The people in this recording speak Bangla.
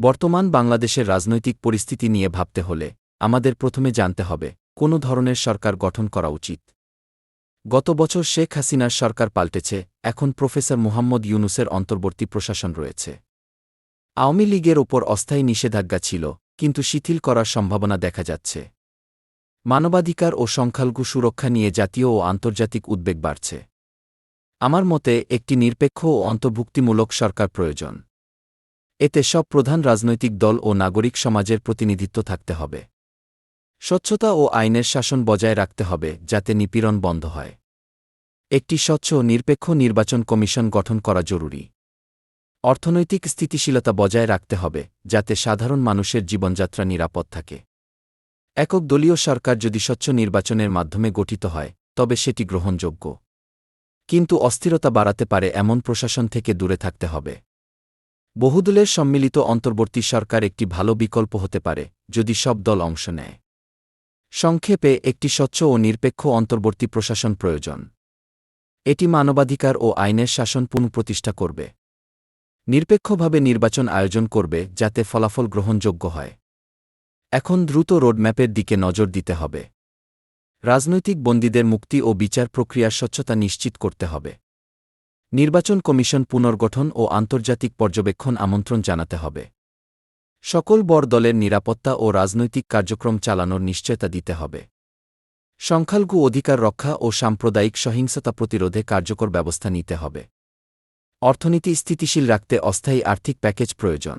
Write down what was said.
বর্তমান বাংলাদেশের রাজনৈতিক পরিস্থিতি নিয়ে ভাবতে হলে আমাদের প্রথমে জানতে হবে কোন ধরনের সরকার গঠন করা উচিত। গত বছর শেখ হাসিনার সরকার পাল্টেছে, এখন প্রফেসর মুহাম্মদ ইউনূসের অন্তর্বর্তী প্রশাসন রয়েছে। আওয়ামী লীগের ওপর অস্থায়ী নিষেধাজ্ঞা ছিল, কিন্তু শিথিল করার সম্ভাবনা দেখা যাচ্ছে। মানবাধিকার ও সংখ্যালঘু সুরক্ষা নিয়ে জাতীয় ও আন্তর্জাতিক উদ্বেগ বাড়ছে। আমার মতে একটি নিরপেক্ষ ও অন্তর্ভুক্তিমূলক সরকার প্রয়োজন। এতে সব প্রধান রাজনৈতিক দল ও নাগরিক সমাজের প্রতিনিধিত্ব থাকতে হবে। স্বচ্ছতা ও আইনের শাসন বজায় রাখতে হবে যাতে নিপীড়ন বন্ধ হয়। একটি স্বচ্ছ ও নিরপেক্ষ নির্বাচন কমিশন গঠন করা জরুরি। অর্থনৈতিক স্থিতিশীলতা বজায় রাখতে হবে যাতে সাধারণ মানুষের জীবনযাত্রা নিরাপদ থাকে। একক দলীয় সরকার যদি স্বচ্ছ নির্বাচনের মাধ্যমে গঠিত হয় তবে সেটি গ্রহণযোগ্য, কিন্তু অস্থিরতা বাড়াতে পারে এমন প্রশাসন থেকে দূরে থাকতে হবে। বহুদলের সম্মিলিত অন্তর্বর্তী সরকার একটি ভালো বিকল্প হতে পারে যদি সব দল অংশ নেয়। সংক্ষেপে একটি স্বচ্ছ ও নিরপেক্ষ অন্তর্বর্তী প্রশাসন প্রয়োজন। এটি মানবাধিকার ও আইনের শাসন পুনঃপ্রতিষ্ঠা করবে, নিরপেক্ষভাবে নির্বাচন আয়োজন করবে যাতে ফলাফল গ্রহণযোগ্য হয়। এখন দ্রুত রোডম্যাপের দিকে নজর দিতে হবে। রাজনৈতিক বন্দীদের মুক্তি ও বিচার প্রক্রিয়ার স্বচ্ছতা নিশ্চিত করতে হবে। নির্বাচন কমিশন পুনর্গঠন ও আন্তর্জাতিক পর্যবেক্ষণ আমন্ত্রণ জানাতে হবে। সকল বড় দলের নিরাপত্তা ও রাজনৈতিক কার্যক্রম চালানোর নিশ্চয়তা দিতে হবে। সংখ্যালঘু অধিকার রক্ষা ও সাম্প্রদায়িক সহিংসতা প্রতিরোধে কার্যকর ব্যবস্থা নিতে হবে। অর্থনীতি স্থিতিশীল রাখতে অস্থায়ী আর্থিক প্যাকেজ প্রয়োজন।